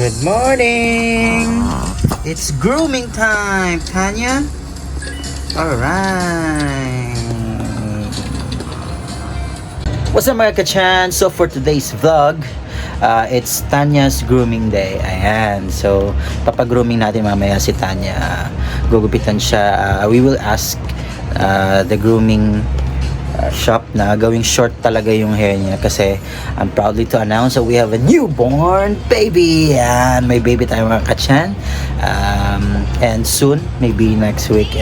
Good morning! It's grooming time, Tanya. Alright. What's up mga kachan? So for today's vlog, it's Tanya's grooming day. Ayan. So papagrooming natin mamaya si Tanya. Gugupitan siya. We will ask the grooming shop na gawing short talaga yung hair niya kasi I'm proudly to announce that we have a newborn baby. Yan, may baby tayo mga kachan. And soon, maybe next week,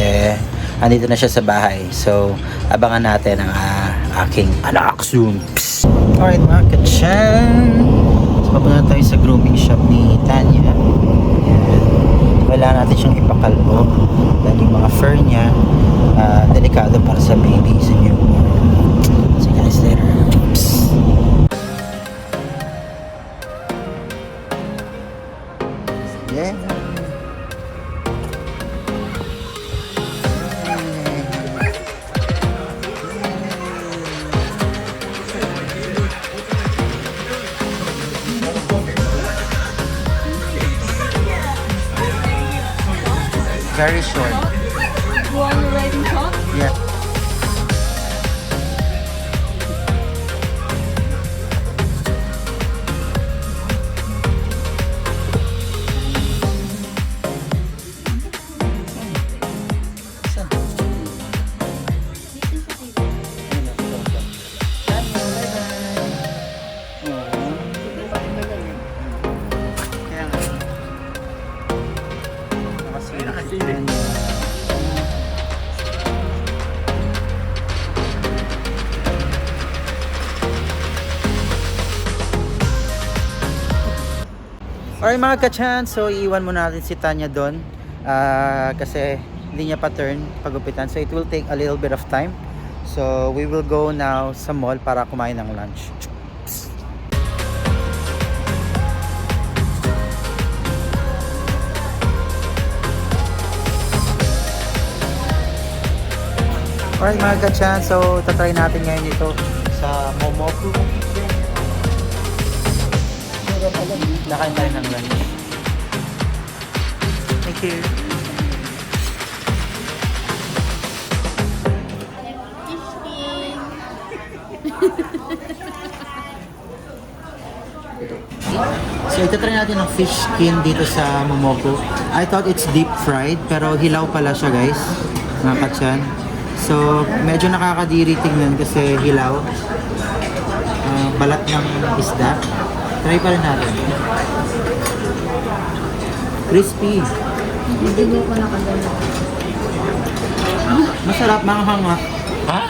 andito na siya sa bahay. So, abangan natin ang aking anak soon. Psst. Alright mga kachan, so papunta tayo sa grooming shop ni Tanya. Yan. Kailangan natin siyang ipakalbo dahil yung mga fur niya delikado para sa baby sa newborn. See you guys later. Psst. Yeah. Very short. You want the riding top? Yeah. Alright mga kachan, so iiwan muna natin si Tanya doon kasi hindi niya pa turn pagupitan, so it will take a little bit of time. So we will go now sa mall para kumain ng lunch. Alright mga kachan, so tatry natin ngayon ito sa Momoku. Nakain tayo ng lunch. Thank you. So itatry natin ng fish skin dito sa Momoku. I thought it's deep fried pero hilaw pala siya guys, mga katsan. So medyo nakakadiri tingnan kasi hilaw. Balat ng isda. Try pa rin natin. Crispy. Hindi mo ko nakagano. Masarap, manghang nga. Ha?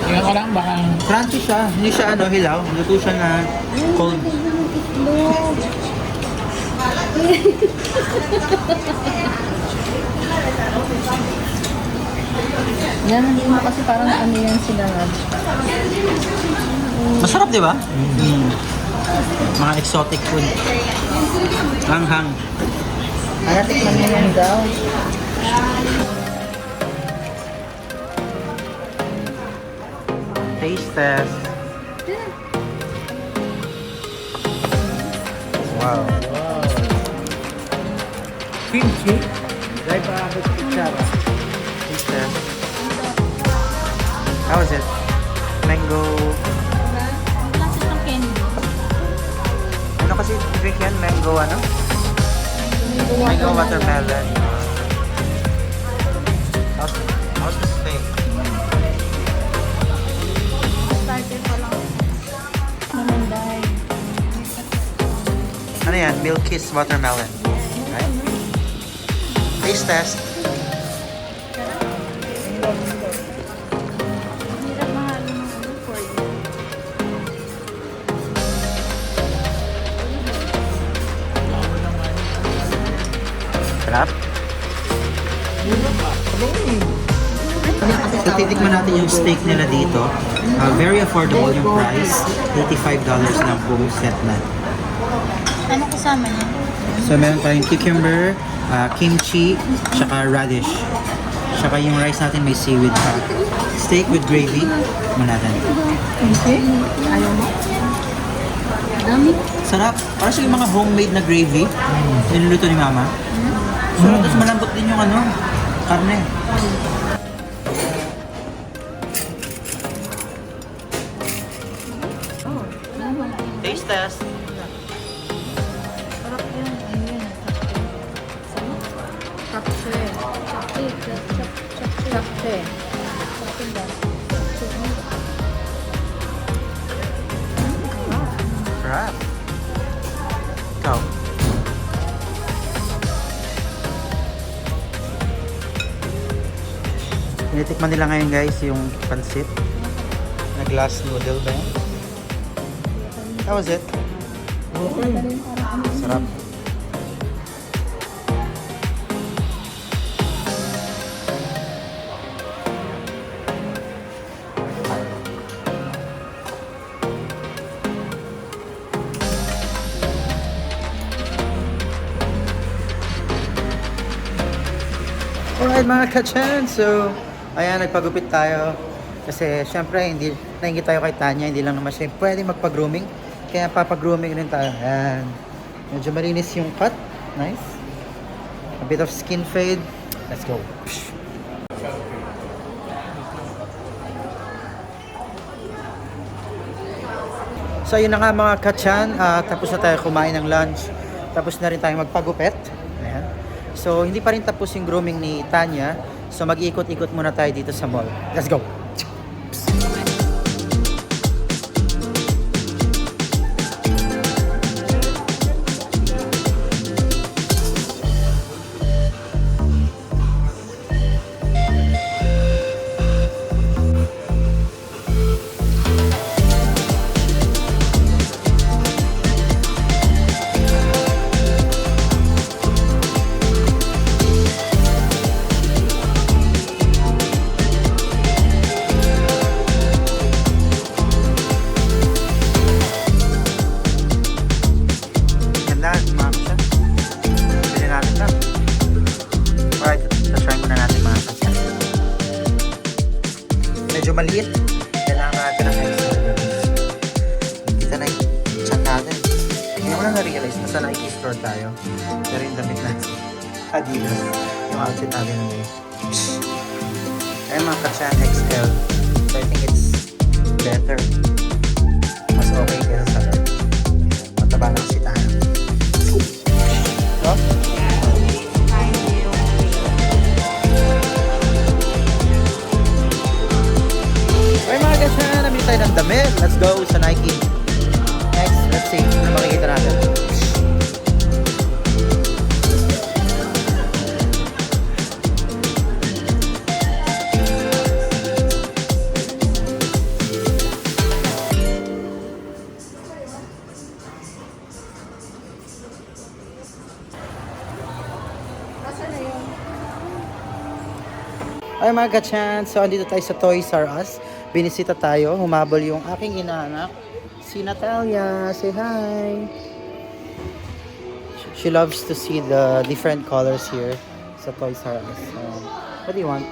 Tingnan ko lang, baka... Crunchy siya. Hindi siya hilaw. Luto siya na cold. Yan, hindi mo kasi parang ano yan sila nga. Masarap, di ba? Mga exotic food. Hanghang. Tikman mo yan daw. Taste test. Wow. Kimchi? Dahil pa ako sa kutsara. Taste test. How is it? Mango. Klase ng candy. Ano kasi drink yan? Mango ano? Mango watermelon. How's the steak? Starter pa lang. Mamanday. Ano yan? Milk Kiss watermelon. Right? Taste test. Hirap mahalo ng ano for you. Sarap. So titikman natin yung steak nila dito. Very affordable yung price. $85 lang po set na. Ano kasama niya? So meron tayong cucumber, kimchi, tsaka radish. Tsaka yung rice natin may seaweed pa. Steak with gravy. Muna natin. Ayaw mo? Dami. Sarap. Parang siya yung mga homemade na gravy. Niluluto ni Mama. Sarap, tapos malambot din yung ano, karne. Taste test. Sarap yan. Ayun. Chapche. Chapche. Chapche. Chapche ba? Sarap. Ikaw. Tinitikman nila ngayon guys yung pansit. Na glass noodle ba yan? How was it? Sarap. Alright mga kachan, so ayan, nagpagupit tayo kasi syempre hindi naingit tayo kay Tanya, hindi lang naman siya pwede magpa-grooming, kaya papag-grooming rin tayo. Ayan, medyo malinis yung cut, nice, a bit of skin fade, let's go. So yun na nga mga kachan, tapos na tayo kumain ng lunch, tapos na rin tayo magpagupit. Ayan. So, hindi pa rin tapos yung grooming ni Tanya. So, mag-iikot-ikot muna tayo dito sa mall. Let's go! Medyo maliit. Kailangan natin ng extra. Kita na yung chat natin. Hindi ko na na-realize na sa Nike store tayo. Pero yung damit natin, Adidas. Yung outfit natin ngayon. Ayun mga kachan XL. So I think it's better. Mas okay kaysa sa large. Mataba lang si tayo. No? Namili tayo ng damit. Let's go sa Nike. Next, let's see. Ano makikita natin? Ay mga kachan, so andito tayo sa Toys R Us. Binisita tayo, humabol yung aking inaanak, si Natalia. Say hi! She loves to see the different colors here sa Toys R Us. What do you want?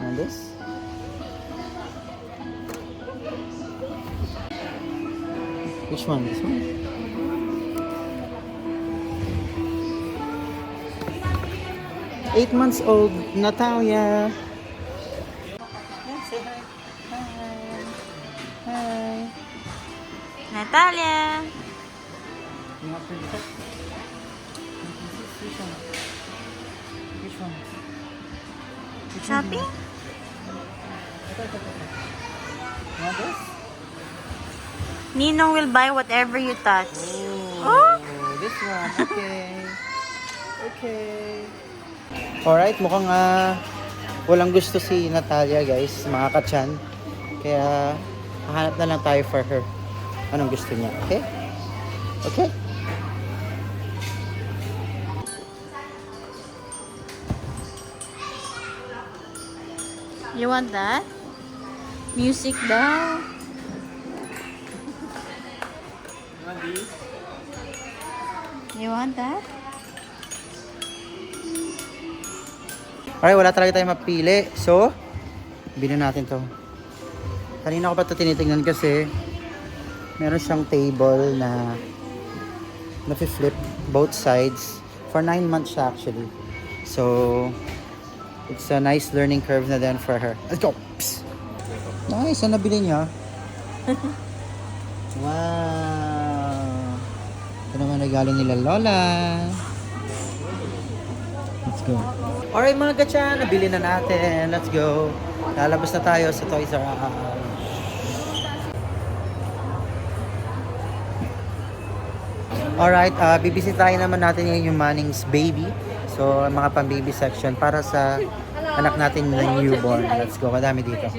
And this? Which one? This one? Eight months old, Natalia. Say hi. Hi. Hi. Natalia. You want princess? Which one? Which one? Which one do Shopping? you want? You want this? Ninong will buy whatever you touch. Oh, this one. Okay. Okay. Alright, mukhang walang gusto si Natalia guys, mga kachan. Kaya hahanap na lang tayo for her. Anong gusto niya, okay? Okay? You want that? Music daw. You want that? Alright, wala talaga tayong mapili. So, bilhin natin to. Kanina ko pa ito tinitingnan kasi Meron siyang table na flip both sides. For 9 months siya actually. So, it's a nice learning curve na din for her. Let's go! Psst. Nice! Ano nabili niya? Wow! Ito naman regalo nila Lola. Let's go. Alright mga gatsa, nabili na natin. Let's go. Lalabas na tayo sa Toys R Us. Alright, bibisitahin naman natin yung Manning's Baby. So, mga pang-baby section para sa anak natin na newborn. Let's go, madami dito.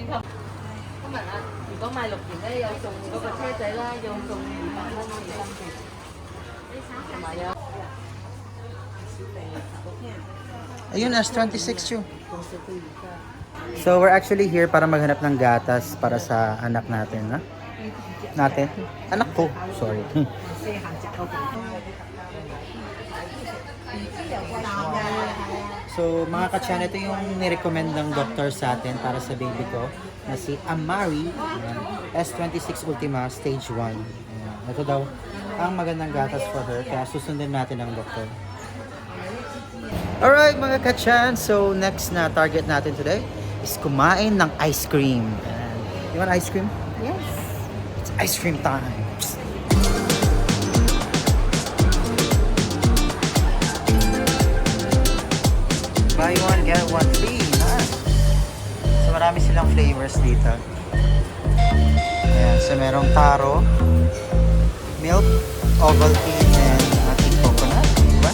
Ayun, S26 yun. So, we're actually here para maghanap ng gatas para sa anak natin, ha? Natin? Anak ko, sorry. So, mga katyan, ito yung nirecommend ng doctor sa atin para sa baby ko na si Amari. Ayan. S26 Ultima Stage 1. Ayan. Ito daw ang magandang gatas for her, kaya susundin natin ang doktor. Alright mga katyan, so next na target natin today is kumain ng ice cream. Ayan. You want ice cream? Yes. It's ice cream time. Buy one, get one free. Nice. So marami silang flavors dito. Ayan, so merong taro, milk, Ovaltine, and ating coconut. Diba?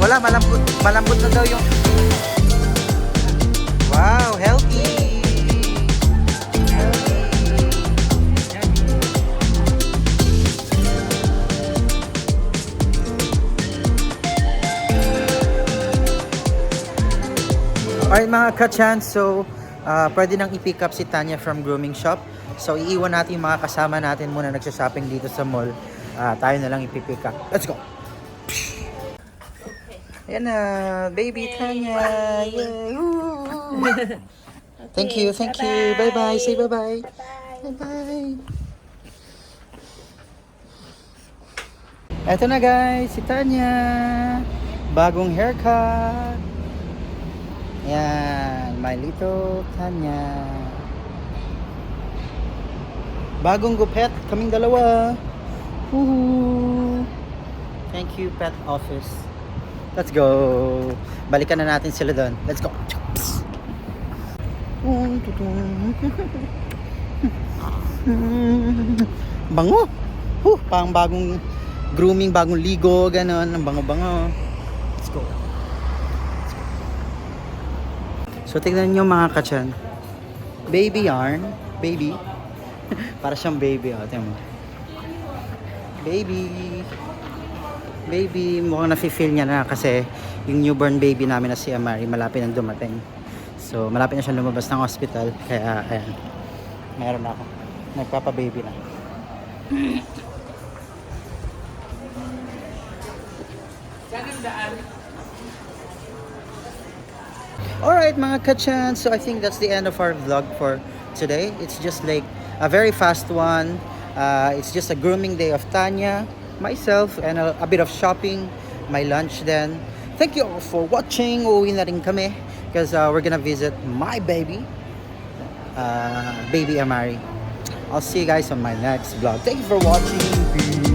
Wala, malambot na daw yung... Wow, healthy! Alright mga kachan, so pwede nang i-pick up si Tanya from grooming shop. So iiwan natin yung mga kasama natin muna nagsha-shopping dito sa mall. Tayo na lang i-pick up. Let's go! Ayan na, baby Tanya! Yay! Woo! Thank you, thank you. Bye-bye. Say bye-bye. Bye-bye. Eto na guys, si Tanya. Bagong haircut. Yan, my little Tanya. Bagong gupet, kaming dalawa. Woohoo! Thank you, pet office. Let's go. Balikan na natin sila doon. Let's go. Bango. Pang bagong grooming, bagong ligo, ganon. Ang bango-bango. Let's go. So, tignan nyo mga kachan. Baby yarn. Baby. Para siyang baby. O, tignan mo. Baby. Baby. Mukhang nafe-feel niya na kasi yung newborn baby namin na si Amari malapit nang dumating. So, malapit na siya lumabas ng hospital. Kaya, ayan. Meron na ako. Nagpapa-baby na. Alright mga kachan, so I think that's the end of our vlog for today. It's just like a very fast one. It's just a grooming day of Tanya, myself, and a bit of shopping, my lunch then. Thank you all for watching. Uuwi na rin kami because we're gonna visit my baby, baby Amari. I'll see you guys on my next vlog. Thank you for watching. Peace.